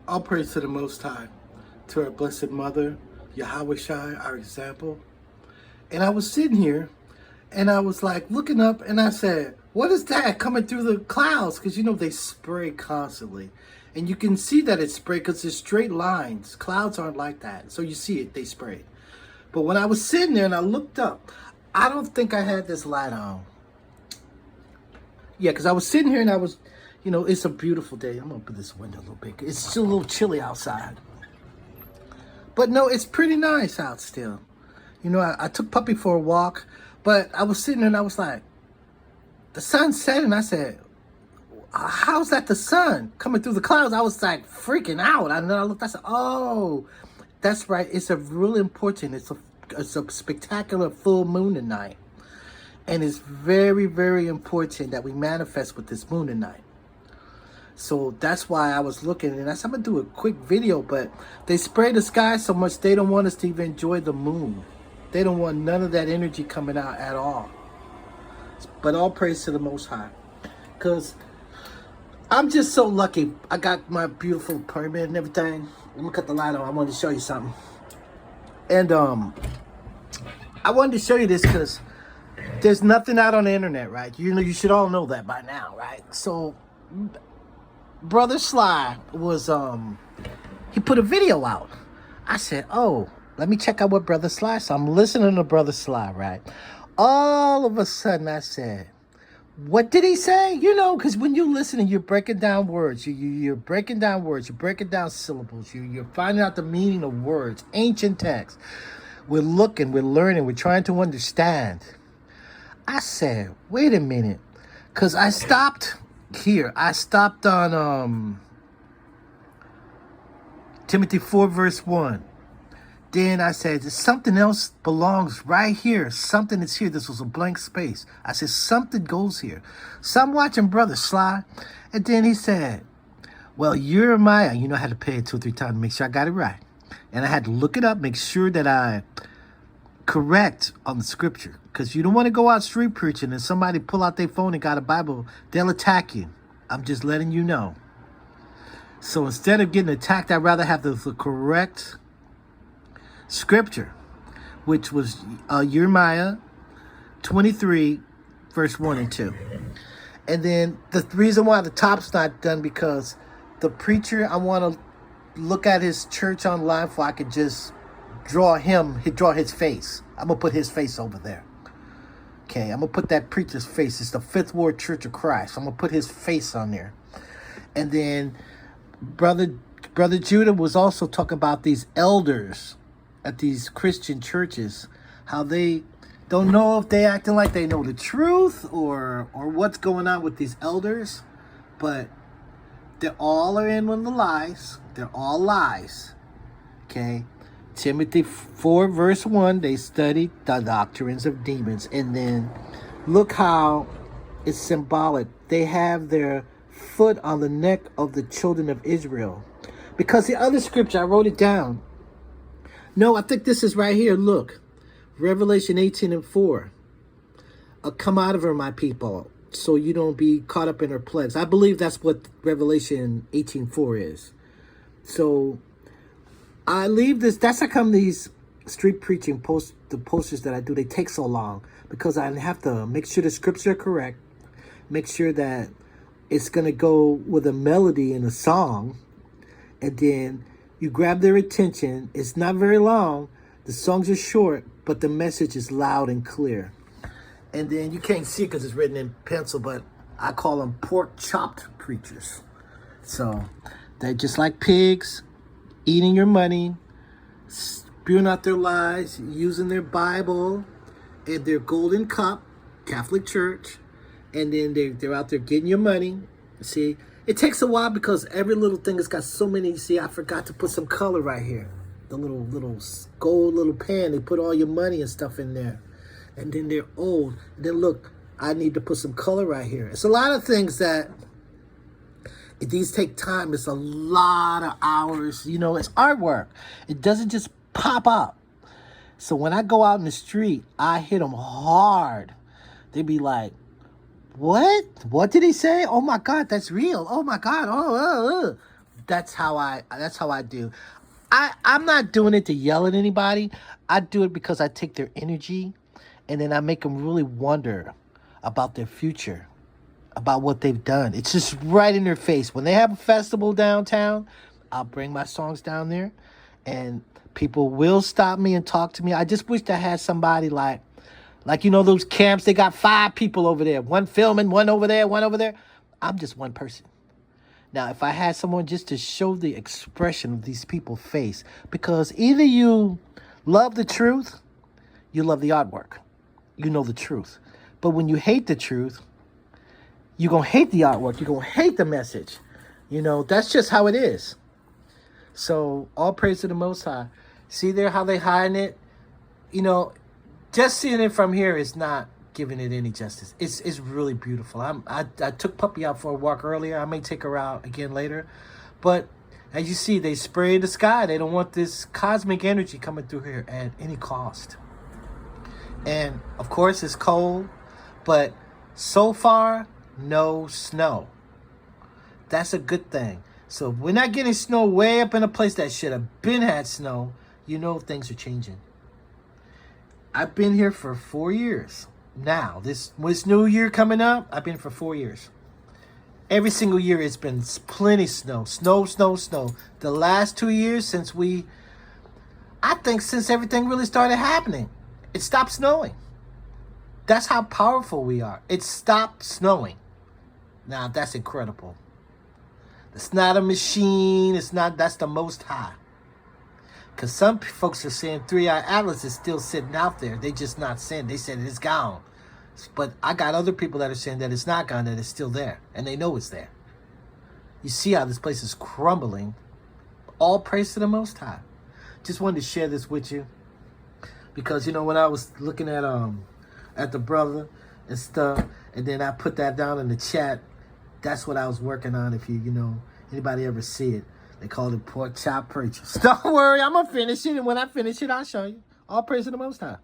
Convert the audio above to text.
All praise to the Most High, to our Blessed Mother, Yahweh Shai, our example. And I was sitting here, and I was like looking up, and I said, what is that coming through the clouds? Because, they spray constantly. And you can see that it's spray because it's straight lines. Clouds aren't like that. So you see it, they spray. But when I was sitting there and I looked up, I don't think I had this light on. Yeah, because I was sitting here and I was, it's a beautiful day. I'm going to open this window a little bit. It's still a little chilly outside. But no, it's pretty nice out still. I took Puppy for a walk, but I was sitting there and I was like, the sun set, and I said, how's that the sun coming through the clouds? I was like freaking out. And then I looked, I said, oh, that's right. It's a really important, it's a spectacular full moon tonight. And it's very, very important that we manifest with this moon tonight. So that's why I was looking, and I said, I'm going to do a quick video, but they spray the sky so much they don't want us to even enjoy the moon. They don't want none of that energy coming out at all. But all praise to the Most High. Because I'm just so lucky. I got my beautiful permit and everything. I'm going to cut the light on. I wanted to show you something. And I wanted to show you this because there's nothing out on the internet, right? You should all know that by now, right? So Brother Sly was, he put a video out. I said, oh, let me check out what Brother Sly. So I'm listening to Brother Sly, right? All of a sudden I said, what did he say? Because when you listen and you're breaking down words, you're breaking down words, you're breaking down syllables, you're finding out the meaning of words, ancient texts. We're looking, we're learning, we're trying to understand. I said, wait a minute, because I stopped here. I stopped on Timothy 4 verse 1. Then I said, something else belongs right here. Something is here. This was a blank space. I said, something goes here. So I'm watching Brother Sly. And then he said, well, Jeremiah. I had to pay it 2 or 3 times to make sure I got it right. And I had to look it up, make sure that I correct on the scripture. Because you don't want to go out street preaching and somebody pull out their phone and got a Bible. They'll attack you. I'm just letting you know. So instead of getting attacked, I'd rather have the correct scripture, which was Jeremiah 23 verse 1 and 2. And then the reason why the top's not done, because the preacher, I want to look at his church online so I could just draw his face. I'm gonna put his face over there. Okay, I'm gonna put that preacher's face. It's the Fifth Ward Church of Christ. I'm gonna put his face on there. And then Brother Judah was also talking about these elders at these Christian churches, how they don't know if they acting like they know the truth or what's going on with these elders, but they all are in on the lies. They're all lies. Okay, Timothy 4 verse 1, they studied the doctrines of demons. And then look how it's symbolic. They have their foot on the neck of the children of Israel. Because the other scripture, I wrote it down. No, I think this is right here. Look, Revelation 18 and 4. Come out of her, my people, so you don't be caught up in her plagues. I believe that's what Revelation 18:4 is. So I leave this. That's how come these street preaching the posters that I do, they take so long, because I have to make sure the scriptures are correct, make sure that it's going to go with a melody and a song, and then you grab their attention. It's not very long. The songs are short, but the message is loud and clear. And then you can't see it because it's written in pencil, but I call them pork chopped preachers. So they're just like pigs, eating your money, spewing out their lies, using their Bible and their golden cup, Catholic Church, and then they're out there getting your money. See, it takes a while because every little thing has got so many. See, I forgot to put some color right here. The little gold little pan, they put all your money and stuff in there. And then they're old. And then look, I need to put some color right here. It's a lot of things that these take time. It's a lot of hours. It's artwork. It doesn't just pop up. So when I go out in the street, I hit them hard. They be like, what? What did he say? Oh my God, that's real. Oh my God. That's how I do. I'm not doing it to yell at anybody. I do it because I take their energy and then I make them really wonder about their future, about what they've done. It's just right in their face. When they have a festival downtown, I'll bring my songs down there and people will stop me and talk to me. I just wish I had somebody like you know those camps, they got 5 people over there, one filming, one over there, one over there. I'm just one person. Now, if I had someone just to show the expression of these people's face, because either you love the truth, you love the artwork, you know the truth. But when you hate the truth, you're going to hate the artwork, you're going to hate the message. You know, that's just how it is. So, all praise to the Most High. See there how they hiding it? You know, just seeing it from here is not giving it any justice. It's really beautiful. I took Puppy out for a walk earlier. I may take her out again later. But as you see, they spray the sky. They don't want this cosmic energy coming through here at any cost. And of course it's cold, but so far no snow. That's a good thing. So if we're not getting snow way up in a place that should have been had snow, you know things are changing. I've been here for 4 years. Now, this new year coming up, I've been for 4 years. Every single year it's been plenty snow. Snow. The last 2 years I think since everything really started happening, it stopped snowing. That's how powerful we are. It stopped snowing. Now, that's incredible. It's not a machine. That's the Most High. Because some folks are saying 3-Eye Atlas is still sitting out there. They just not saying. They said it's gone. But I got other people that are saying that it's not gone, that it's still there. And they know it's there. You see how this place is crumbling. All praise to the Most High. Just wanted to share this with you. Because, you know, when I was looking at the brother and stuff, and then I put that down in the chat, that's what I was working on. If you know, anybody ever see it. They call it pork chop preachers. Don't worry, I'm going to finish it. And when I finish it, I'll show you. All praise to the Most High.